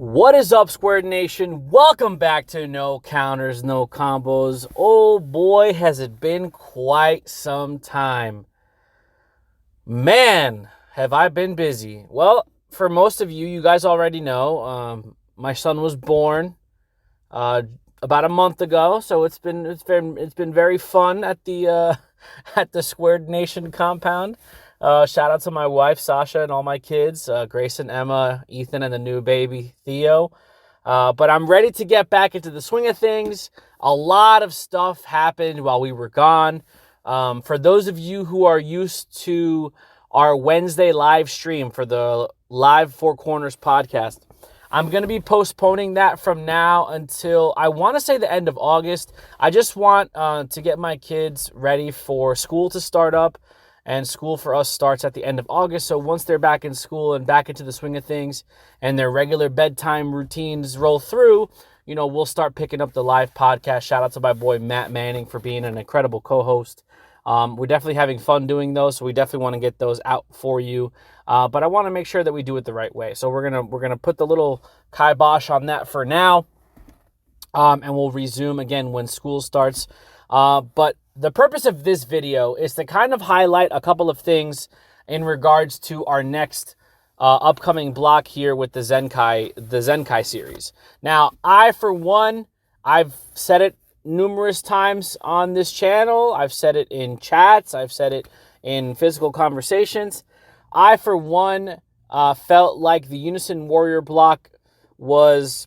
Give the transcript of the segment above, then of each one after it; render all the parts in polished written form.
What is up, Squared Nation? Welcome back to No Counters, No Combos. Oh boy, has it been quite some time. Man, have I been busy. Well, for most of you, you guys already know, my son was born about a month ago, so it's been very fun at the at the Squared Nation compound. Shout out to my wife, Sasha, and all my kids, Grayson, Emma, Ethan, and the new baby, Theo. But I'm ready to get back into the swing of things. A lot of stuff happened while we were gone. For those of you who are used to our Wednesday live stream for the live Four Corners podcast, I'm going to be postponing that from now until, I want to say, the end of August. I just want to get my kids ready for school to start up. And school for us starts at the end of August. So once they're back in school and back into the swing of things and their regular bedtime routines roll through, we'll start picking up the live podcast. Shout out to my boy Matt Manning for being an incredible co-host. We're definitely having fun doing those, so we definitely want to get those out for you. But I want to make sure that we do it the right way. So we're gonna put the little kibosh on that for now, and we'll resume again when school starts. But the purpose of this video is to kind of highlight a couple of things in regards to our next upcoming block here with the Zenkai series. Now, for one, I've said it numerous times on this channel. I've said it in chats. I've said it in physical conversations. For one, felt like the Unison Warrior block was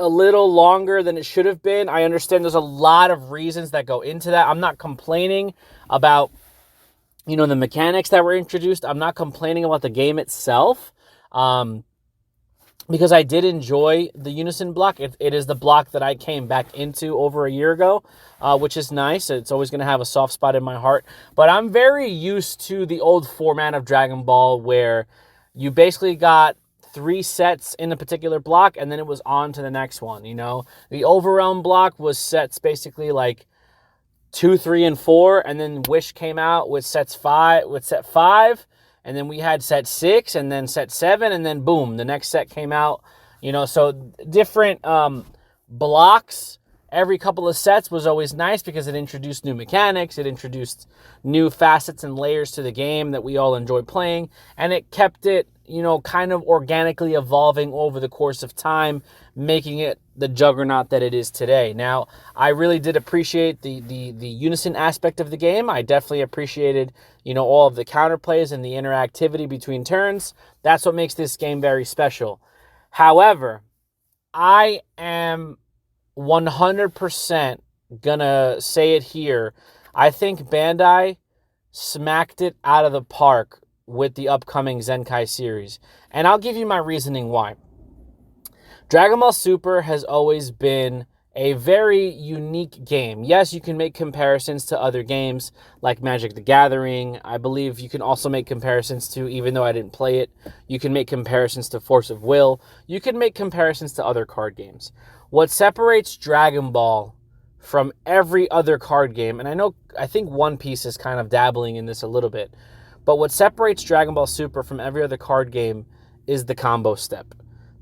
a little longer than it should have been. I understand there's a lot of reasons that go into that. I'm not complaining about, the mechanics that were introduced. I'm not complaining about the game itself, because I did enjoy the Unison block. It is the block that I came back into over a year ago, which is nice. It's always going to have a soft spot in my heart. But I'm very used to the old format of Dragon Ball where you basically got 3 sets in a particular block, and then it was on to the next one. The Overrealm block was sets basically like 2, 3, and 4, and then Wish came out with set 5, and then we had set 6, and then set 7, and then boom, the next set came out. So different blocks every couple of sets was always nice because it introduced new mechanics, it introduced new facets and layers to the game that we all enjoy playing, and it kept it kind of organically evolving over the course of time, making it the juggernaut that it is today. Now, I really did appreciate the Unison aspect of the game. I definitely appreciated, all of the counterplays and the interactivity between turns. That's what makes this game very special. However, I am 100% gonna say it here. I think Bandai smacked it out of the park with the upcoming Zenkai series. And I'll give you my reasoning why. Dragon Ball Super has always been a very unique game. Yes, you can make comparisons to other games like Magic the Gathering. I believe you can also make comparisons to, even though I didn't play it, you can make comparisons to Force of Will. You can make comparisons to other card games. What separates Dragon Ball from every other card game, and I think One Piece is kind of dabbling in this a little bit, but what separates Dragon Ball Super from every other card game is the combo step.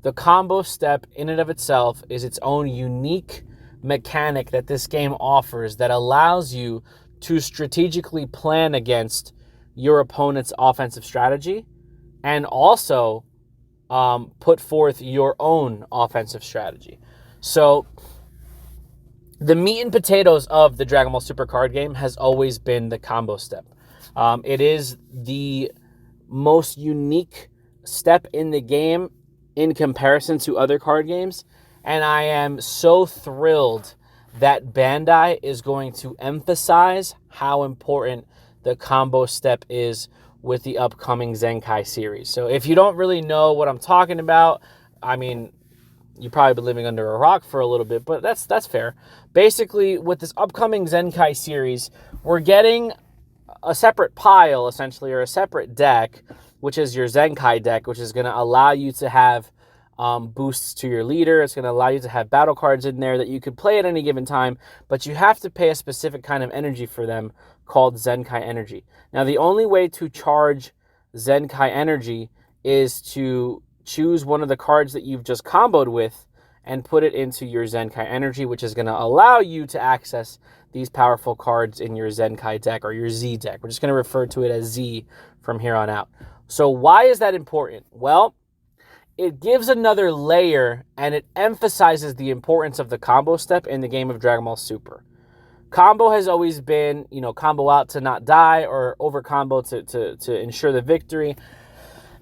The combo step in and of itself is its own unique mechanic that this game offers that allows you to strategically plan against your opponent's offensive strategy and also put forth your own offensive strategy. So the meat and potatoes of the Dragon Ball Super card game has always been the combo step. It is the most unique step in the game in comparison to other card games, and I am so thrilled that Bandai is going to emphasize how important the combo step is with the upcoming Zenkai series. So if you don't really know what I'm talking about, you've probably been living under a rock for a little bit, but that's fair. Basically, with this upcoming Zenkai series, we're getting a separate pile, essentially, or a separate deck, which is your Zenkai deck, which is going to allow you to have boosts to your leader. It's going to allow you to have battle cards in there that you could play at any given time, but you have to pay a specific kind of energy for them called Zenkai Energy. Now, the only way to charge Zenkai Energy is to choose one of the cards that you've just comboed with and put it into your Zenkai Energy, which is going to allow you to access these powerful cards in your Zenkai deck or your Z deck. We're just going to refer to it as Z from here on out. So why is that important? Well, it gives another layer and it emphasizes the importance of the combo step in the game of Dragon Ball Super. Combo has always been, combo out to not die or over combo to ensure the victory.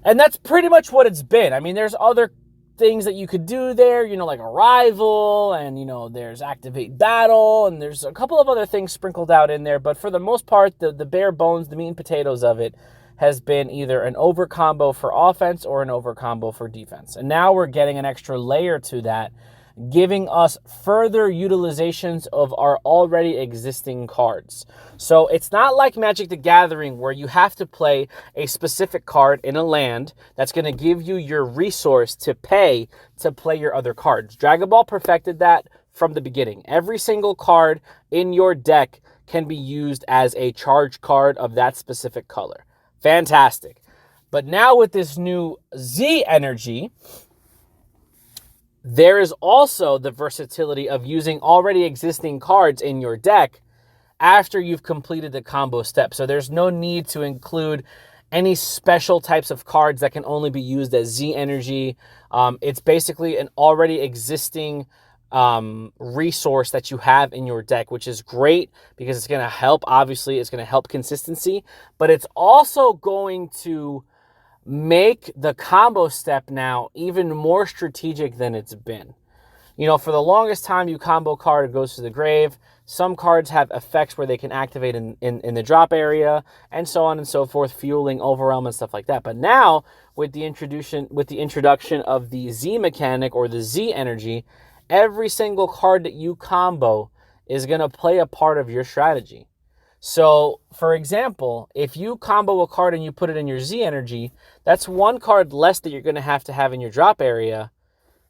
And that's pretty much what it's been. I mean, there's other things that you could do there, like Arrival, and, there's Activate Battle, and there's a couple of other things sprinkled out in there. But for the most part, the bare bones, the meat and potatoes of it has been either an over combo for offense or an over combo for defense. And now we're getting an extra layer to that, giving us further utilizations of our already existing cards. So it's not like Magic the Gathering where you have to play a specific card in a land that's going to give you your resource to pay to play your other cards. Dragon Ball perfected that from the beginning. Every single card in your deck can be used as a charge card of that specific color. Fantastic. But now with this new Z Energy, there is also the versatility of using already existing cards in your deck after you've completed the combo step. So there's no need to include any special types of cards that can only be used as Z Energy. It's basically an already existing resource that you have in your deck, which is great because it's going to help. Obviously, it's going to help consistency, but it's also going to make the combo step now even more strategic than it's been. For the longest time, you combo card, it goes to the grave. Some cards have effects where they can activate in the drop area, and so on and so forth, fueling overwhelm and stuff like that. But now, with the introduction of the Z mechanic or the Z Energy, every single card that you combo is going to play a part of your strategy. So, for example, if you combo a card and you put it in your Z Energy, that's one card less that you're going to have in your drop area,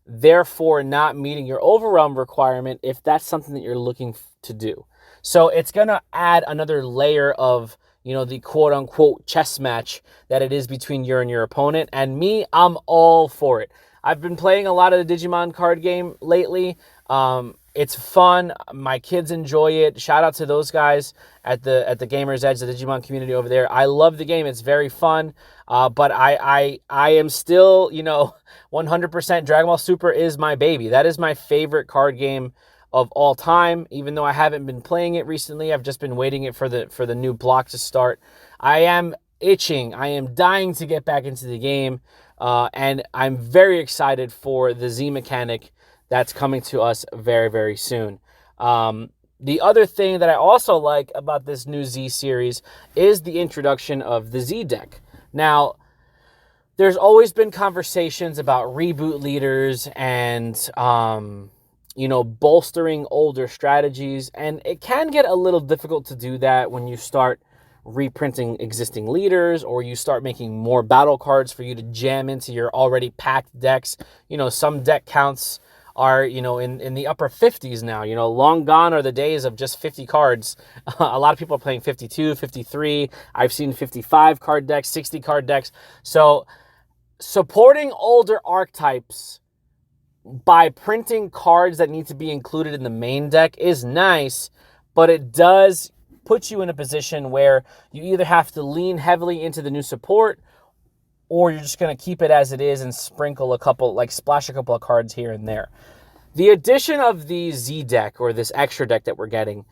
therefore not meeting your overwhelm requirement if that's something that you're looking to do. So it's going to add another layer of, the quote-unquote chess match that it is between you and your opponent. And me, I'm all for it. I've been playing a lot of the Digimon card game lately. It's fun. My kids enjoy it. Shout out to those guys at the Gamers Edge, the Digimon community over there. I love the game. It's very fun. But I am still, 100% Dragon Ball Super is my baby. That is my favorite card game of all time. Even though I haven't been playing it recently, I've just been waiting for the new block to start. I am itching. I am dying to get back into the game. And I'm very excited for the Z mechanic that's coming to us very, very soon. The other thing that I also like about this new Z series is the introduction of the Z deck. Now, there's always been conversations about reboot leaders and, bolstering older strategies. And it can get a little difficult to do that when you start reprinting existing leaders or you start making more battle cards for you to jam into your already packed decks. Some deck counts are, in the upper 50s now. Long gone are the days of just 50 cards. A lot of people are playing 52, 53. I've seen 55 card decks, 60 card decks. So supporting older archetypes by printing cards that need to be included in the main deck is nice, but it does put you in a position where you either have to lean heavily into the new support or you're just going to keep it as it is and sprinkle splash a couple of cards here and there. The addition of the Z deck or this extra deck that we're getting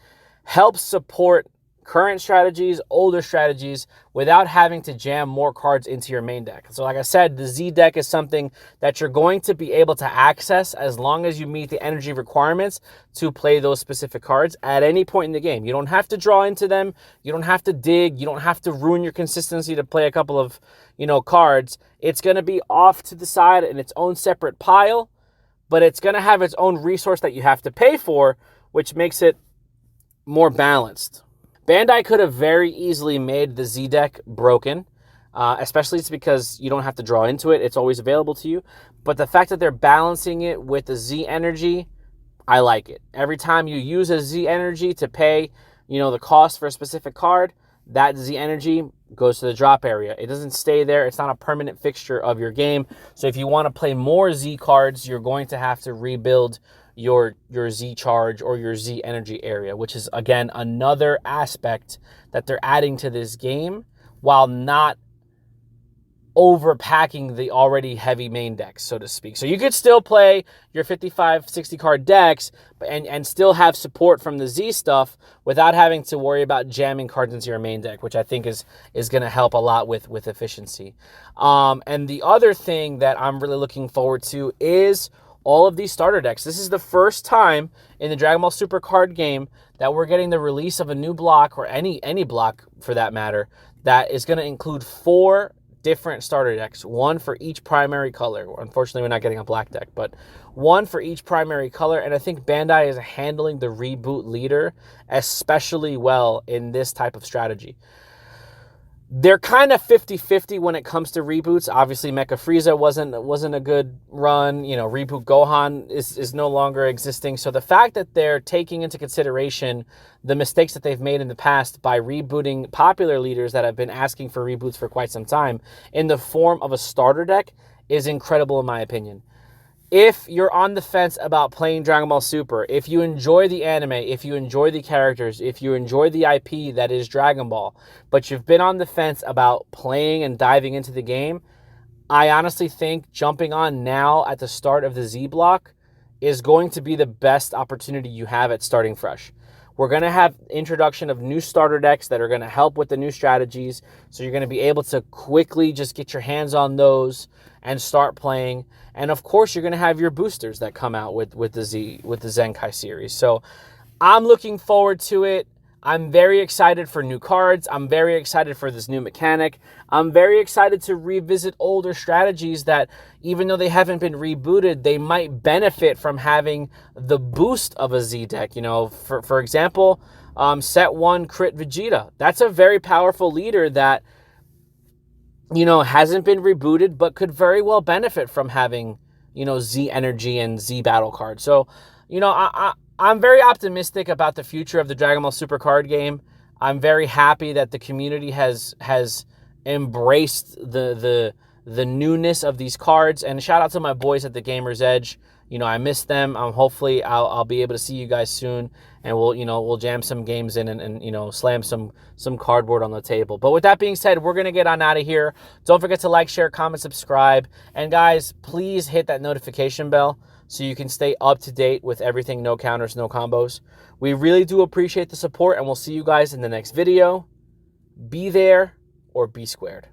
helps support current strategies, older strategies, without having to jam more cards into your main deck. So like I said, the Z deck is something that you're going to be able to access as long as you meet the energy requirements to play those specific cards at any point in the game. You don't have to draw into them. You don't have to dig. You don't have to ruin your consistency to play a couple of, cards. It's going to be off to the side in its own separate pile, but it's going to have its own resource that you have to pay for, which makes it more balanced. Bandai could have very easily made the Z deck broken, especially it's because you don't have to draw into it. It's always available to you. But the fact that they're balancing it with the Z Energy, I like it. Every time you use a Z Energy to pay, the cost for a specific card, that Z Energy goes to the drop area. It doesn't stay there. It's not a permanent fixture of your game. So if you want to play more Z cards, you're going to have to rebuild your Z charge or your Z energy area, which is, again, another aspect that they're adding to this game while not overpacking the already heavy main decks, so to speak. So you could still play your 55, 60 card decks and still have support from the Z stuff without having to worry about jamming cards into your main deck, which I think is going to help a lot with efficiency. And the other thing that I'm really looking forward to is all of these starter decks. This is the first time in the Dragon Ball Super card game that we're getting the release of a new block, or any block for that matter, that is going to include 4 different starter decks, 1 for each primary color. Unfortunately, we're not getting a black deck, but 1 for each primary color. And I think Bandai is handling the reboot leader especially well in this type of strategy. They're kind of 50-50 when it comes to reboots. Obviously, Mecha Frieza wasn't a good run. You know, Reboot Gohan is no longer existing. So the fact that they're taking into consideration the mistakes that they've made in the past by rebooting popular leaders that have been asking for reboots for quite some time in the form of a starter deck is incredible in my opinion. If you're on the fence about playing Dragon Ball Super, if you enjoy the anime, if you enjoy the characters, if you enjoy the IP that is Dragon Ball, but you've been on the fence about playing and diving into the game, I honestly think jumping on now at the start of the Z block is going to be the best opportunity you have at starting fresh. We're going to have introduction of new starter decks that are going to help with the new strategies. So you're going to be able to quickly just get your hands on those and start playing. And of course, you're going to have your boosters that come out with the Zenkai series. So I'm looking forward to it. I'm very excited for new cards. I'm very excited for this new mechanic. I'm very excited to revisit older strategies that, even though they haven't been rebooted, they might benefit from having the boost of a Z deck. You know, for example, set 1 Crit Vegeta. That's a very powerful leader that, you know, hasn't been rebooted, but could very well benefit from having, you know, Z Energy and Z Battle cards. So, you know, I'm very optimistic about the future of the Dragon Ball Super card game. I'm very happy that the community has embraced the newness of these cards. And shout out to my boys at the Gamer's Edge. You know, I miss them. Hopefully I'll be able to see you guys soon, and we'll jam some games in and you know, slam some cardboard on the table. But with that being said, we're gonna get on out of here. Don't forget to like, share, comment, subscribe, and guys, please hit that notification bell so you can stay up to date with everything No Counters, No Combos. We really do appreciate the support, and we'll see you guys in the next video. Be there or be squared.